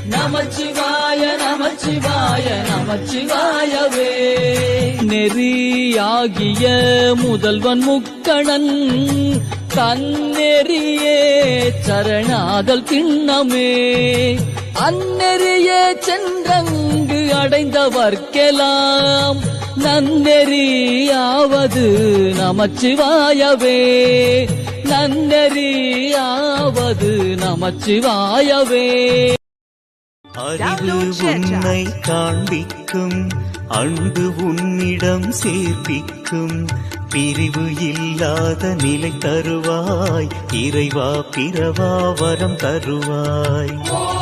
நமச்சிவாய நமச்சிவாய நமச்சிவாயவே. நெறியாகிய முதல்வன் முக்கணன் தன்னெறியே சரணாதல் திண்ணமே. அந்நெறியே சென்றங்கு அடைந்தவர்க்கெல்லாம் நன்னெறியாவது நமச்சிவாயவே. நன்னெறியாவது நமச்சிவாயவே. அறிவு உன்னை காண்பிக்கும், அன்பு உன்னிடம் சேர்ப்பிக்கும், பிரிவு இல்லாத நிலை தருவாய் இறைவா, பிறவா வரம் தருவாய்.